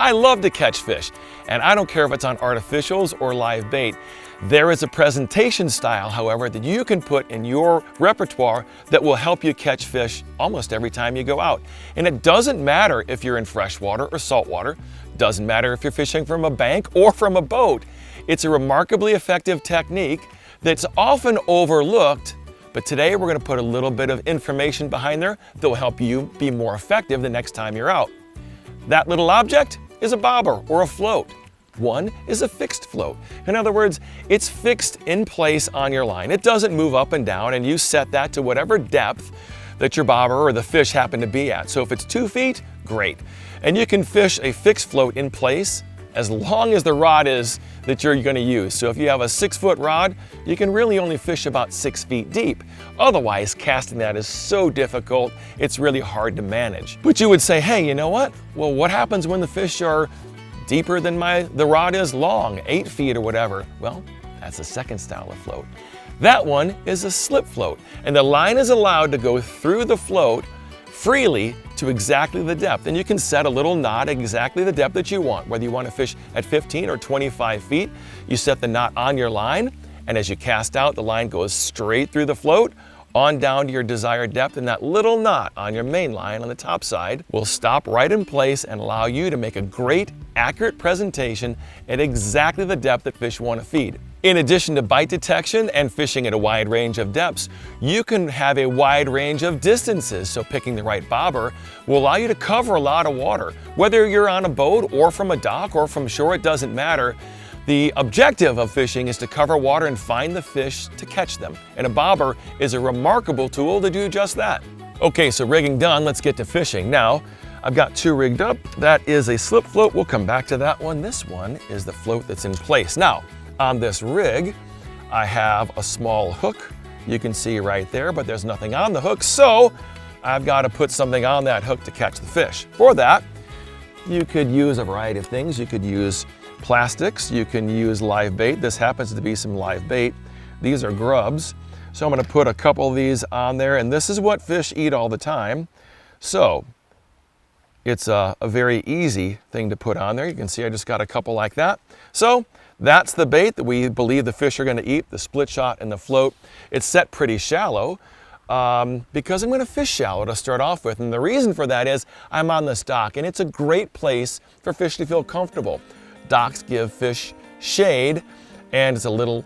I love to catch fish, and I don't care if it's on artificials or live bait. There is a presentation style, however, that you can put in your repertoire that will help you catch fish almost every time you go out. And it doesn't matter if you're in freshwater or saltwater, doesn't matter if you're fishing from a bank or from a boat. It's a remarkably effective technique that's often overlooked, but today we're going to put a little bit of information behind there that will help you be more effective the next time you're out. That little object is a bobber or a float. One is a fixed float. In other words, it's fixed in place on your line. It doesn't move up and down, and you set that to whatever depth that your bobber or the fish happen to be at. So if it's 2 feet, great. And you can fish a fixed float in place as long as the rod is that you're going to use. So if you have a 6-foot rod, you can really only fish about 6 feet deep. Otherwise, casting that is so difficult, it's really hard to manage. But you would say, hey, you know what? Well, what happens when the fish are deeper than the rod is long, 8 feet or whatever? Well, that's the second style of float. That one is a slip float, and the line is allowed to go through the float freely to exactly the depth. And you can set a little knot exactly the depth that you want. Whether you want to fish at 15 or 25 feet, you set the knot on your line, and as you cast out, the line goes straight through the float on down to your desired depth, and that little knot on your main line on the top side will stop right in place and allow you to make a great, accurate presentation at exactly the depth that fish want to feed. In addition to bite detection and fishing at a wide range of depths, you can have a wide range of distances, so picking the right bobber will allow you to cover a lot of water. Whether you're on a boat or from a dock or from shore, it doesn't matter. The objective of fishing is to cover water and find the fish to catch them. And a bobber is a remarkable tool to do just that. Okay, so rigging done, let's get to fishing. Now, I've got 2 rigged up. That is a slip float. We'll come back to that one. This one is the float that's in place. Now, on this rig, I have a small hook. You can see right there, but there's nothing on the hook, so I've got to put something on that hook to catch the fish. For that, you could use a variety of things. You could use plastics, you can use live bait. This happens to be some live bait. These are grubs. So I'm going to put a couple of these on there, and this is what fish eat all the time. So it's a very easy thing to put on there. You can see I just got a couple like that. So that's the bait that we believe the fish are going to eat, the split shot and the float. It's set pretty shallow because I'm going to fish shallow to start off with. And the reason for that is I'm on this dock, and it's a great place for fish to feel comfortable. Docks give fish shade, and it's a little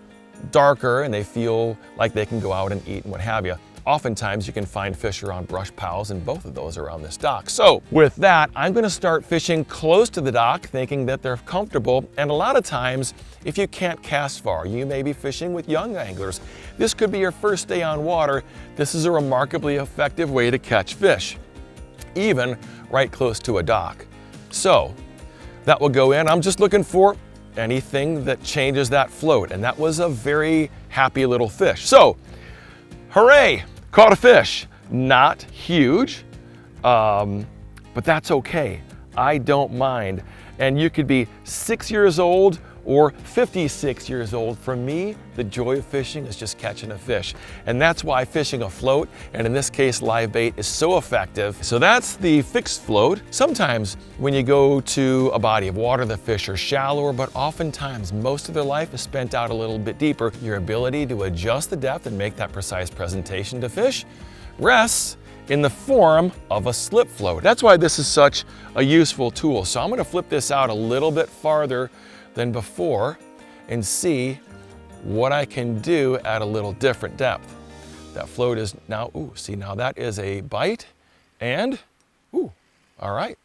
darker, and they feel like they can go out and eat and what have you. Oftentimes you can find fish around brush piles, and both of those are on this dock. So with that, I'm going to start fishing close to the dock, thinking that they're comfortable. And a lot of times, if you can't cast far, you may be fishing with young anglers. This could be your first day on water. This is a remarkably effective way to catch fish, even right close to a dock. So that will go in. I'm just looking for anything that changes that float, and that was a very happy little fish. So, hooray, caught a fish. Not huge, but that's okay. I don't mind. And you could be 6 years old or 56 years old. For me, the joy of fishing is just catching a fish. And that's why fishing a float, and in this case live bait, is so effective. So that's the fixed float. Sometimes when you go to a body of water, the fish are shallower, but oftentimes most of their life is spent out a little bit deeper. Your ability to adjust the depth and make that precise presentation to fish rests in the form of a slip float. That's why this is such a useful tool. So I'm going to flip this out a little bit farther than before and see what I can do at a little different depth. That float is now, see, now that is a bite, and all right.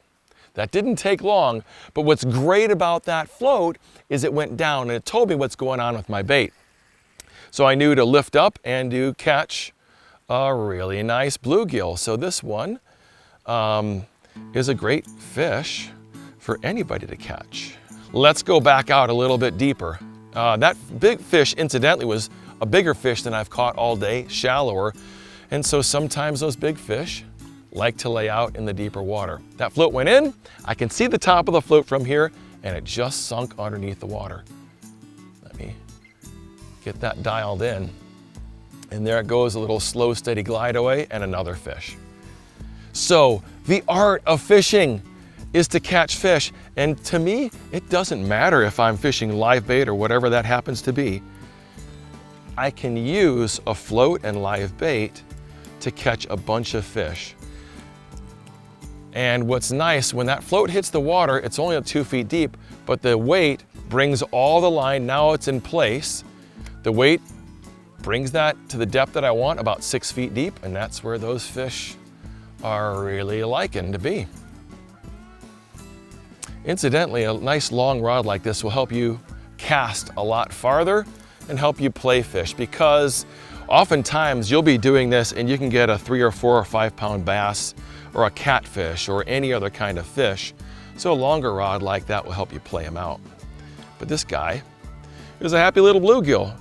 That didn't take long, but what's great about that float is it went down and it told me what's going on with my bait. So I knew to lift up and to catch a really nice bluegill. So this one is a great fish for anybody to catch. Let's go back out a little bit deeper. That big fish, incidentally, was a bigger fish than I've caught all day, shallower. And so sometimes those big fish like to lay out in the deeper water. That float went in. I can see the top of the float from here, and it just sunk underneath the water. Let me get that dialed in. And there it goes, a little slow, steady glide away, and another fish. So the art of fishing is to catch fish. And to me, it doesn't matter if I'm fishing live bait or whatever that happens to be. I can use a float and live bait to catch a bunch of fish. And what's nice, when that float hits the water, it's only 2 feet deep, but the weight brings all the line, now it's in place. The weight brings that to the depth that I want, about 6 feet deep, and that's where those fish are really liking to be. Incidentally, a nice long rod like this will help you cast a lot farther and help you play fish, because oftentimes you'll be doing this and you can get a 3 or 4 or 5 pound bass or a catfish or any other kind of fish. So a longer rod like that will help you play them out. But this guy is a happy little bluegill.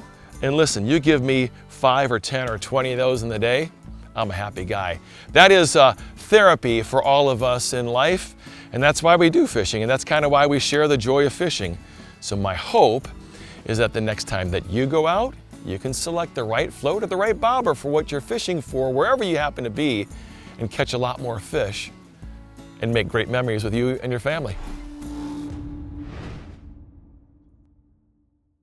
And listen, you give me 5 or 10 or 20 of those in the day, I'm a happy guy. That is therapy for all of us in life, and that's why we do fishing, and that's kind of why we share the joy of fishing. So my hope is that the next time that you go out, you can select the right float or the right bobber for what you're fishing for, wherever you happen to be, and catch a lot more fish and make great memories with you and your family.